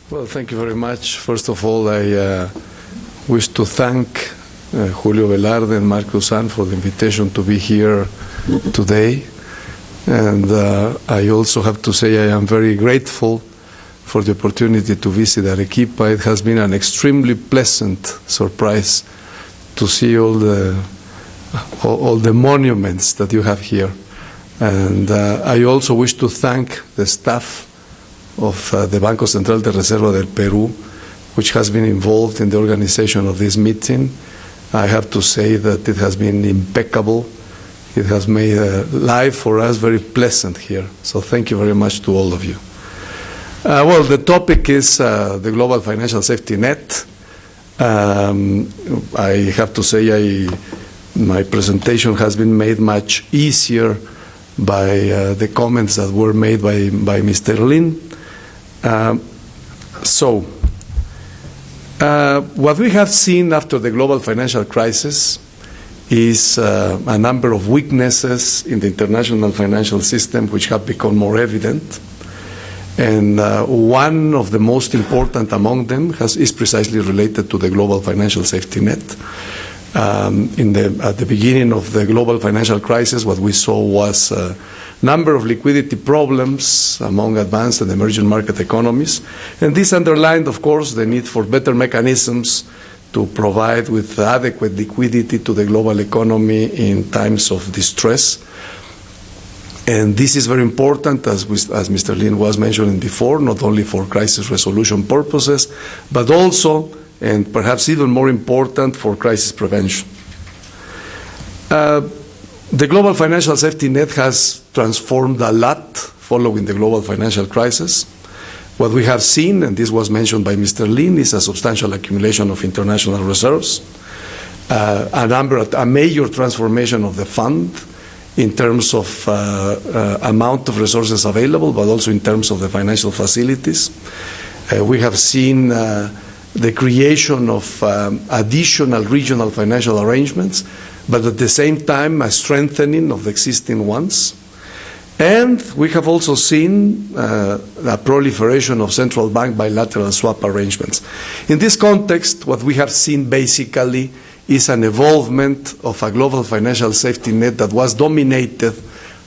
Well, thank you very much. First of all, I wish to thank Julio Velarde and Mark Guzmán for the invitation to be here today. And I also have to say I am very grateful for the opportunity to visit Arequipa. It has been an extremely pleasant surprise to see all the monuments that you have here. And I also wish to thank the staff of the Banco Central de Reserva del Perú, which has been involved in the organization of this meeting. I have to say that it has been impeccable. It has made life for us very pleasant here. So thank you very much to all of you. Well, the topic is the global financial safety net. I have to say my presentation has been made much easier by the comments that were made by Mr. Lin. What we have seen after the global financial crisis is a number of weaknesses in the international financial system which have become more evident. And one of the most important among them is precisely related to the global financial safety net. At the beginning of the global financial crisis, what we saw was a number of liquidity problems among advanced and emerging market economies. And this underlined, of course, the need for better mechanisms to provide with adequate liquidity to the global economy in times of distress. And this is very important, as Mr. Lin was mentioning before, not only for crisis resolution purposes, but also, and perhaps even more important, for crisis prevention. The global financial safety net has transformed a lot following the global financial crisis. What we have seen, and this was mentioned by Mr. Lin, is a substantial accumulation of international reserves, a major transformation of the fund in terms of amount of resources available, but also in terms of the financial facilities. We have seen the creation of additional regional financial arrangements, but at the same time a strengthening of the existing ones. And we have also seen a proliferation of central bank bilateral swap arrangements. In this context, what we have seen basically is an evolvement of a global financial safety net that was dominated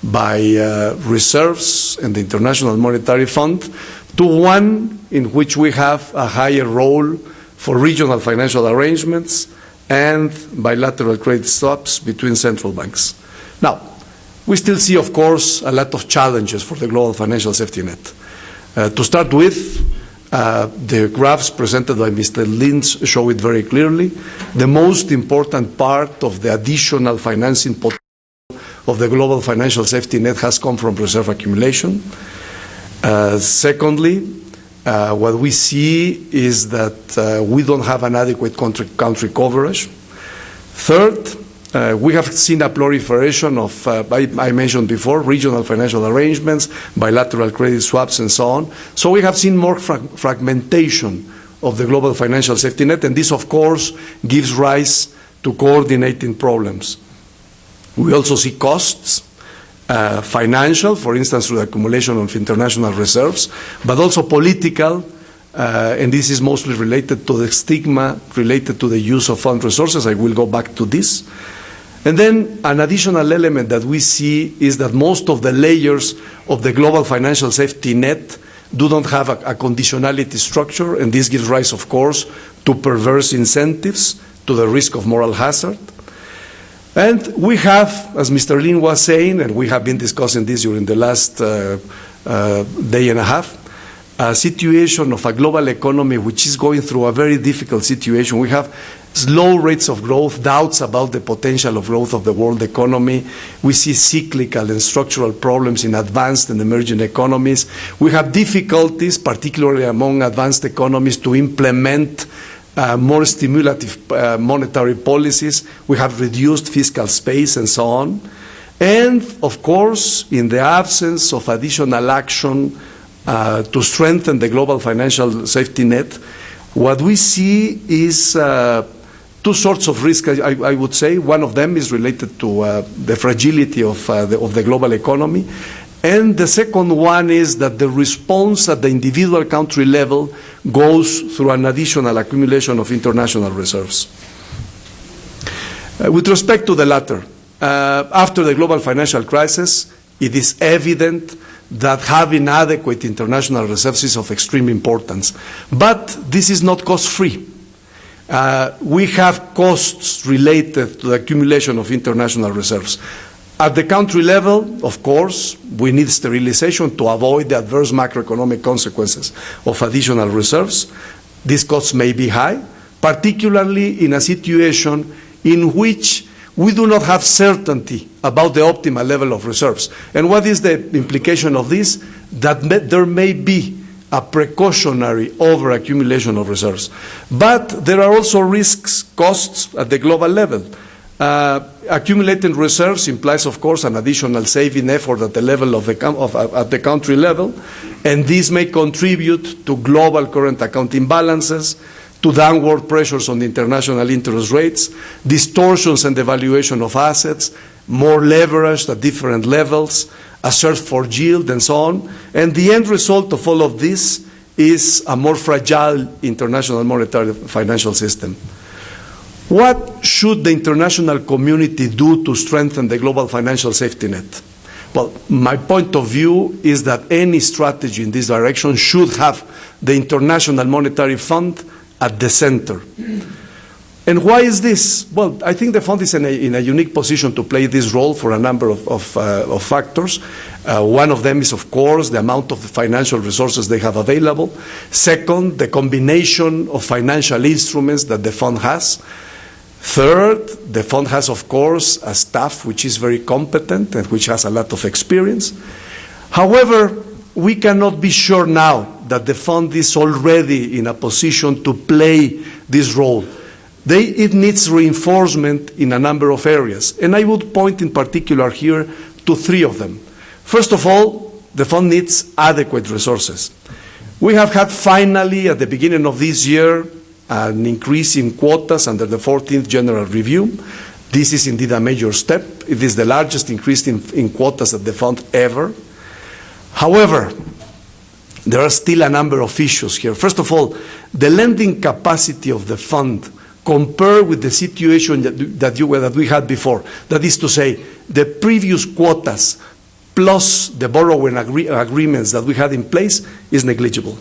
by reserves and the International Monetary Fund to one in which we have a higher role for regional financial arrangements and bilateral credit swaps between central banks. Now, we still see, of course, a lot of challenges for the global financial safety net. To start with, the graphs presented by Mr. Lin show it very clearly. The most important part of the additional financing potential of the global financial safety net has come from reserve accumulation. Secondly, what we see is that we don't have an adequate country coverage. Third, we have seen a proliferation of, I mentioned before, regional financial arrangements, bilateral credit swaps, and so on. So we have seen more fragmentation of the global financial safety net, and this, of course, gives rise to coordinating problems. We also see costs, financial, for instance, through the accumulation of international reserves, but also political, and this is mostly related to the stigma related to the use of fund resources. I will go back to this. And then an additional element that we see is that most of the layers of the global financial safety net do not have a conditionality structure, and this gives rise, of course, to perverse incentives, to the risk of moral hazard. And we have, as Mr. Lin was saying, and we have been discussing this during the last day and a half, a situation of a global economy which is going through a very difficult situation. We have slow rates of growth, doubts about the potential of growth of the world economy. We see cyclical and structural problems in advanced and emerging economies. We have difficulties, particularly among advanced economies, to implement more stimulative monetary policies. We have reduced fiscal space and so on. And, of course, in the absence of additional action to strengthen the global financial safety net, what we see is two sorts of risk, I would say. One of them is related to the fragility of the global economy, And the second one is that the response at the individual country level goes through an additional accumulation of international reserves. With respect to the latter, after the global financial crisis, it is evident that having adequate international reserves is of extreme importance. But this is not cost-free. We have costs related to the accumulation of international reserves. At the country level, of course, we need sterilization to avoid the adverse macroeconomic consequences of additional reserves. These costs may be high, particularly in a situation in which we do not have certainty about the optimal level of reserves. And what is the implication of this? That there may be a precautionary overaccumulation of reserves. But there are also risks, costs at the global level. Accumulating reserves implies, of course, an additional saving effort at the level of at the country level, and this may contribute to global current account imbalances, to downward pressures on the international interest rates, distortions in the valuation of assets, more leverage at different levels, a search for yield, and so on. And the end result of all of this is a more fragile international monetary financial system. What should the international community do to strengthen the global financial safety net? Well, my point of view is that any strategy in this direction should have the International Monetary Fund at the center. And why is this? Well, I think the fund is in a unique position to play this role for a number of factors. One of them is, of course, the amount of financial resources they have available. Second, the combination of financial instruments that the fund has. Third, the fund has, of course, a staff which is very competent and which has a lot of experience. However, we cannot be sure now that the fund is already in a position to play this role. It needs reinforcement in a number of areas, and I would point in particular here to three of them. First of all, the fund needs adequate resources. We have had finally, at the beginning of this year, an increase in quotas under the 14th General Review. This is indeed a major step. It is the largest increase in quotas at the fund ever. However, there are still a number of issues here. First of all, the lending capacity of the fund compared with the situation that we had before. That is to say, the previous quotas plus the borrowing agreements that we had in place is negligible.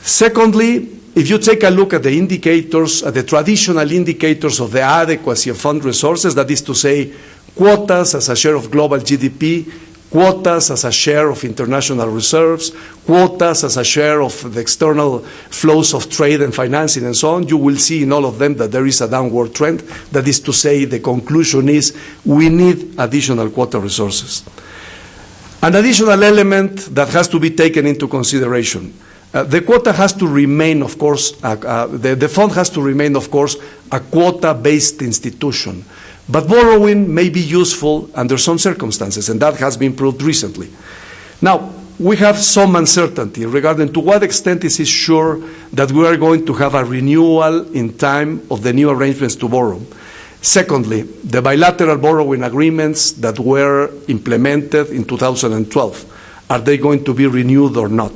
Secondly, if you take a look at the indicators, at the traditional indicators of the adequacy of fund resources, that is to say, quotas as a share of global GDP, quotas as a share of international reserves, quotas as a share of the external flows of trade and financing and so on, you will see in all of them that there is a downward trend. That is to say, the conclusion is we need additional quota resources. An additional element that has to be taken into consideration. The quota has to remain, of course, the fund has to remain, of course, a quota-based institution. But borrowing may be useful under some circumstances, and that has been proved recently. Now, we have some uncertainty regarding to what extent is it sure that we are going to have a renewal in time of the new arrangements to borrow. Secondly, the bilateral borrowing agreements that were implemented in 2012. Are they going to be renewed or not?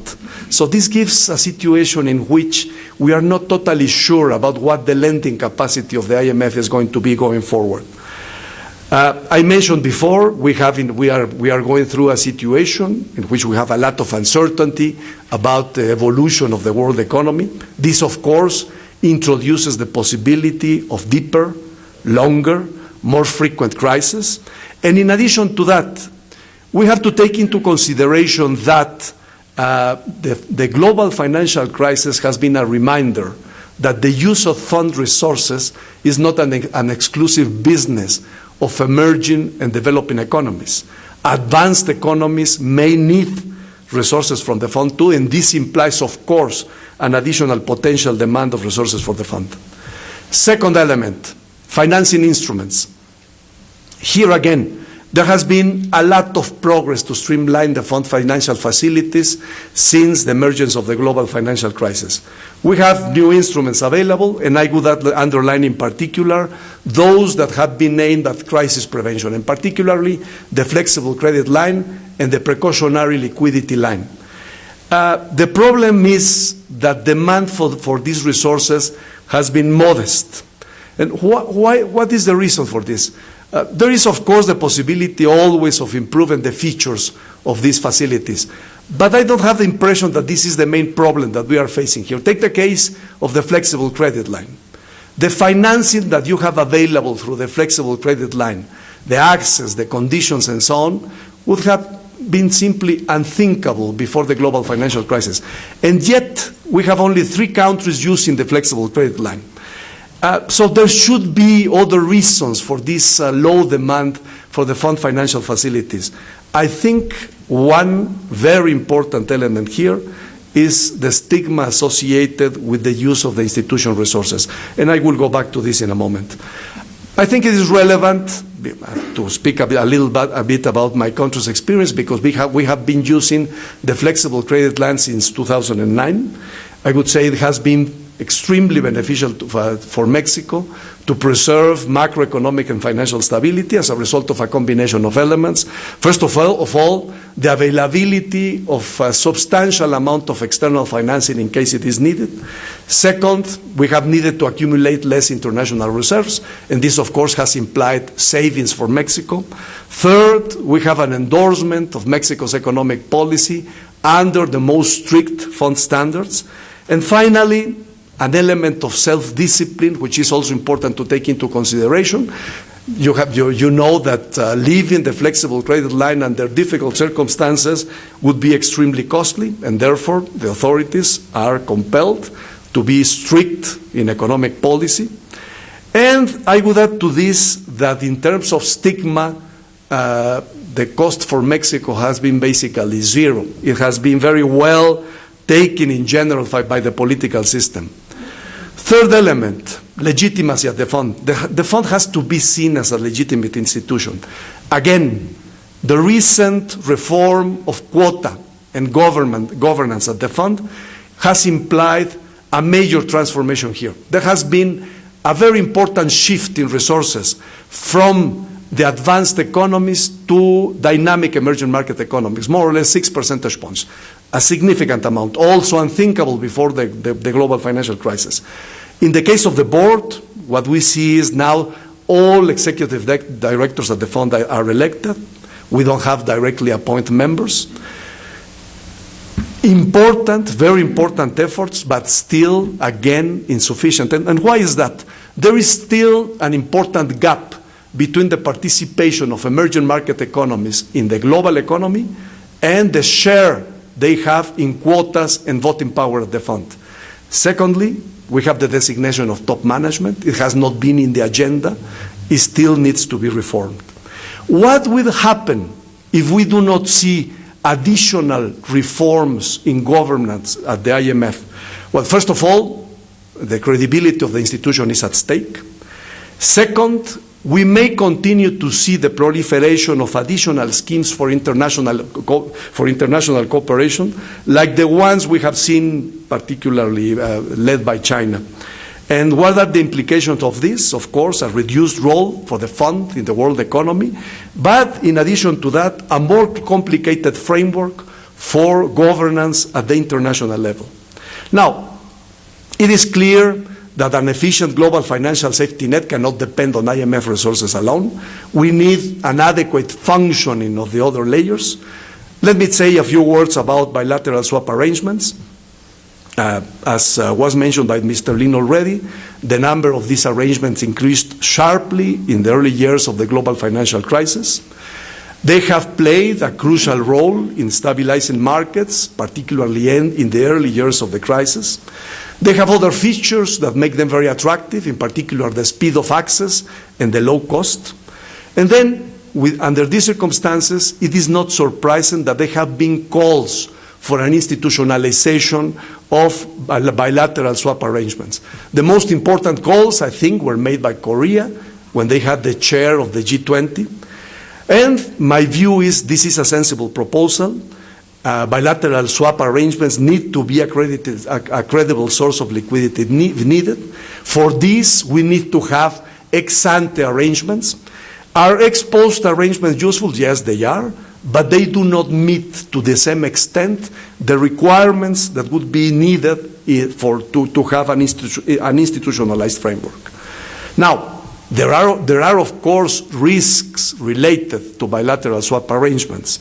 So this gives a situation in which we are not totally sure about what the lending capacity of the IMF is going to be going forward. I mentioned before, we are going through a situation in which we have a lot of uncertainty about the evolution of the world economy. This, of course, introduces the possibility of deeper, longer, more frequent crises. And in addition to that, we have to take into consideration that the global financial crisis has been a reminder that the use of fund resources is not an exclusive business of emerging and developing economies. Advanced economies may need resources from the fund too, and this implies, of course, an additional potential demand of resources for the fund. Second element, financing instruments. Here again, there has been a lot of progress to streamline the fund financial facilities since the emergence of the global financial crisis. We have new instruments available, and I would underline in particular those that have been aimed at crisis prevention, and particularly the flexible credit line and the precautionary liquidity line. The problem is that demand for these resources has been modest. And what is the reason for this? There is, of course, the possibility always of improving the features of these facilities. But I don't have the impression that this is the main problem that we are facing here. Take the case of the flexible credit line. The financing that you have available through the flexible credit line, the access, the conditions, and so on, would have been simply unthinkable before the global financial crisis. And yet, we have only 3 countries using the flexible credit line. So there should be other reasons for this low demand for the fund financial facilities. I think one very important element here is the stigma associated with the use of the institutional resources. And I will go back to this in a moment. I think it is relevant to speak a bit about my country's experience, because we have been using the flexible credit line since 2009. I would say it has been extremely beneficial for Mexico to preserve macroeconomic and financial stability as a result of a combination of elements. First of all, the availability of a substantial amount of external financing in case it is needed. Second, we have needed to accumulate less international reserves, and this, of course, has implied savings for Mexico. Third, we have an endorsement of Mexico's economic policy under the most strict fund standards. And finally, an element of self-discipline, which is also important to take into consideration. You know that leaving the flexible credit line under difficult circumstances would be extremely costly, and therefore the authorities are compelled to be strict in economic policy. And I would add to this that in terms of stigma, the cost for Mexico has been basically zero. It has been very well taken in general by the political system. Third element, legitimacy of the fund. The fund has to be seen as a legitimate institution. Again, the recent reform of quota and governance at the fund has implied a major transformation here. There has been a very important shift in resources from the advanced economies to dynamic emerging market economies, more or less 6 percentage points, a significant amount, also unthinkable before the global financial crisis. In the case of the board, what we see is now all executive directors at the fund are elected. We don't have directly appointed members. Important, very important efforts, but still, again, insufficient. And why is that? There is still an important gap between the participation of emerging market economies in the global economy and the share they have in quotas and voting power of the fund. Secondly, we have the designation of top management. It has not been in the agenda. It still needs to be reformed. What will happen if we do not see additional reforms in governance at the IMF? Well, first of all, the credibility of the institution is at stake. Second, we may continue to see the proliferation of additional schemes for international cooperation, like the ones we have seen particularly led by China. And what are the implications of this? Of course, a reduced role for the fund in the world economy, but in addition to that, a more complicated framework for governance at the international level. Now, it is clear that an efficient global financial safety net cannot depend on IMF resources alone. We need an adequate functioning of the other layers. Let me say a few words about bilateral swap arrangements. As was mentioned by Mr. Lin already, the number of these arrangements increased sharply in the early years of the global financial crisis. They have played a crucial role in stabilizing markets, particularly in the early years of the crisis. They have other features that make them very attractive, in particular the speed of access and the low cost. And then, under these circumstances, it is not surprising that there have been calls for an institutionalization of bilateral swap arrangements. The most important calls, I think, were made by Korea when they had the chair of the G20. And my view is this is a sensible proposal. Bilateral swap arrangements need to be a credible source of liquidity needed. For this, we need to have ex-ante arrangements. Are ex-post arrangements useful? Yes, they are. but they do not meet to the same extent the requirements that would be needed to have an institutionalized framework. Now, there are of course risks related to bilateral swap arrangements.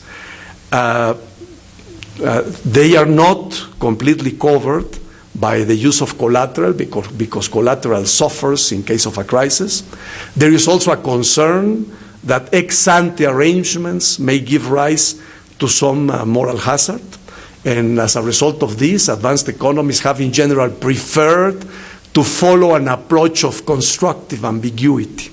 They are not completely covered by the use of collateral because collateral suffers in case of a crisis. There is also a concern that ex-ante arrangements may give rise to some moral hazard. And as a result of this, advanced economies have in general preferred to follow an approach of constructive ambiguity.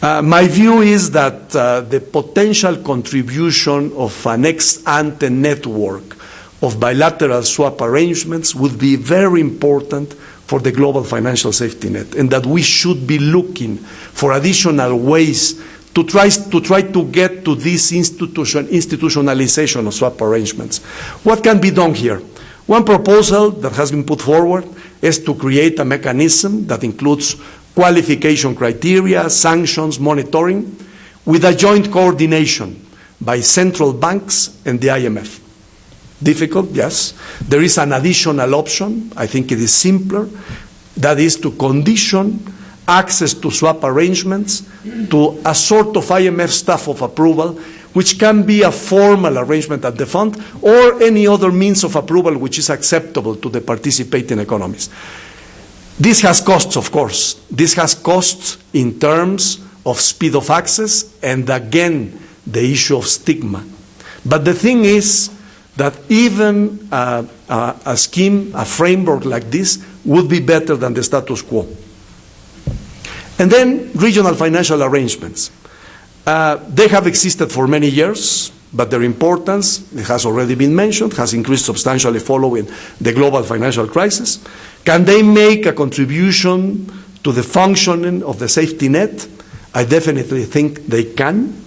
My view is that the potential contribution of an ex-ante network of bilateral swap arrangements would be very important for the global financial safety net, and that we should be looking for additional ways to try to get to this institutionalization of swap arrangements. What can be done here? One proposal that has been put forward is to create a mechanism that includes qualification criteria, sanctions, monitoring, with a joint coordination by central banks and the IMF. Difficult, yes. There is an additional option. I think it is simpler. That is to condition access to swap arrangements to a sort of IMF staff of approval, which can be a formal arrangement at the fund or any other means of approval which is acceptable to the participating economies. This has costs, of course. This has costs in terms of speed of access and, again, the issue of stigma. But the thing is that even a scheme, a framework like this would be better than the status quo. And then regional financial arrangements. They have existed for many years, but their importance, it has already been mentioned, has increased substantially following the global financial crisis. Can they make a contribution to the functioning of the safety net? I definitely think they can.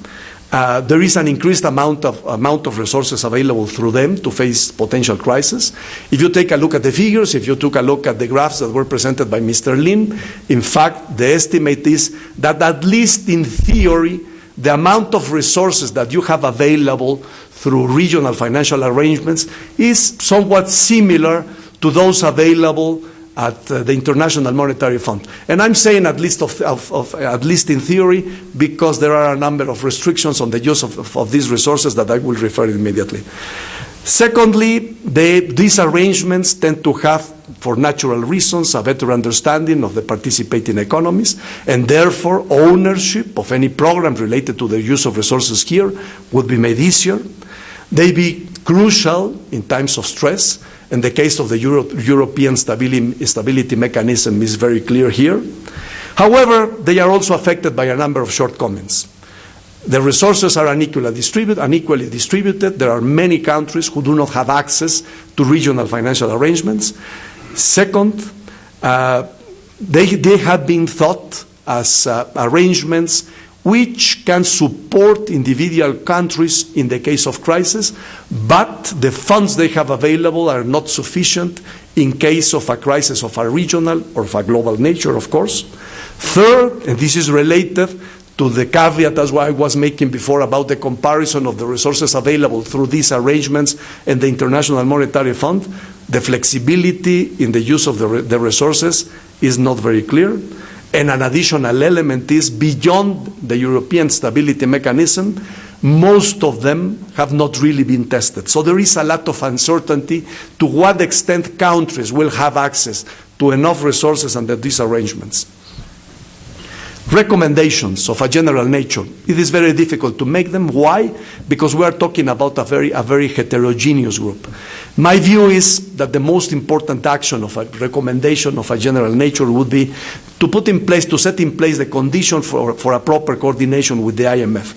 There is an increased amount of resources available through them to face potential crisis. If you take a look at the figures, if you took a look at the graphs that were presented by Mr. Lin, in fact, the estimate is that at least in theory, the amount of resources that you have available through regional financial arrangements is somewhat similar to those available at the International Monetary Fund. And I'm saying at least at least in theory, because there are a number of restrictions on the use of these resources that I will refer immediately. Secondly, these arrangements tend to have, for natural reasons, a better understanding of the participating economies, and therefore ownership of any program related to the use of resources here would be made easier. They be crucial in times of stress. In the case of the European stability mechanism is very clear here. However, they are also affected by a number of shortcomings. The resources are unequally distributed. There are many countries who do not have access to regional financial arrangements. Second, they have been thought as arrangements which can support individual countries in the case of crisis, but the funds they have available are not sufficient in case of a crisis of a regional or of a global nature, of course. Third, and this is related to the caveat that's why I was making before about the comparison of the resources available through these arrangements and the International Monetary Fund, the flexibility in the use of the resources is not very clear. And an additional element is, beyond the European stability mechanism, most of them have not really been tested. So there is a lot of uncertainty to what extent countries will have access to enough resources under these arrangements. Recommendations of a general nature. It is very difficult to make them. Why? Because we are talking about a very heterogeneous group. My view is that the most important action of a recommendation of a general nature would be to set in place the condition for a proper coordination with the IMF.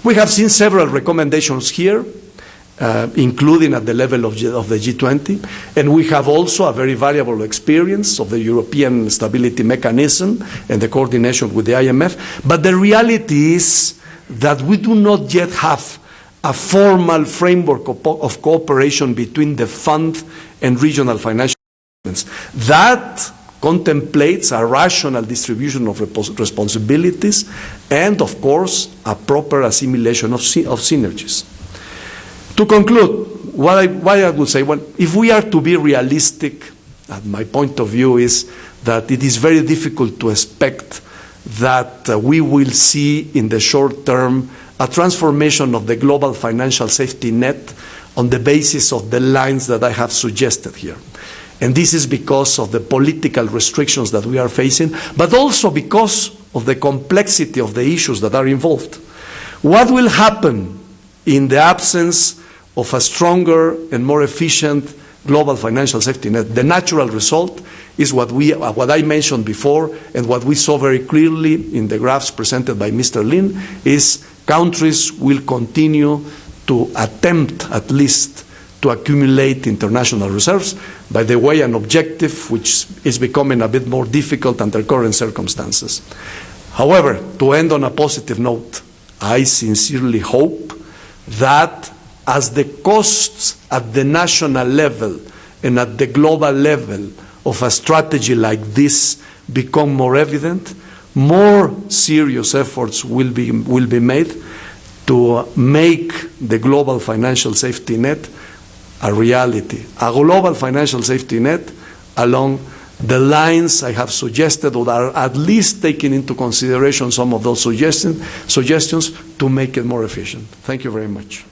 We have seen several recommendations here, including at the level of the G20, and we have also a very valuable experience of the European stability mechanism and the coordination with the IMF, but the reality is that we do not yet have a formal framework of cooperation between the fund and regional financial instruments. That contemplates a rational distribution of responsibilities and, of course, a proper assimilation of synergies. To conclude, what I would say, well, if we are to be realistic, my point of view is that it is very difficult to expect that we will see in the short term a transformation of the global financial safety net on the basis of the lines that I have suggested here. And this is because of the political restrictions that we are facing, but also because of the complexity of the issues that are involved. What will happen in the absence of a stronger and more efficient global financial safety net? The natural result is what I mentioned before, and what we saw very clearly in the graphs presented by Mr. Lin, is countries will continue to attempt at least to accumulate international reserves. By the way, an objective which is becoming a bit more difficult under current circumstances. However, to end on a positive note, I sincerely hope that as the costs at the national level and at the global level of a strategy like this become more evident, more serious efforts will be made to make the global financial safety net a reality. A global financial safety net along the lines I have suggested, or are at least taking into consideration some of those suggestions to make it more efficient. Thank you very much.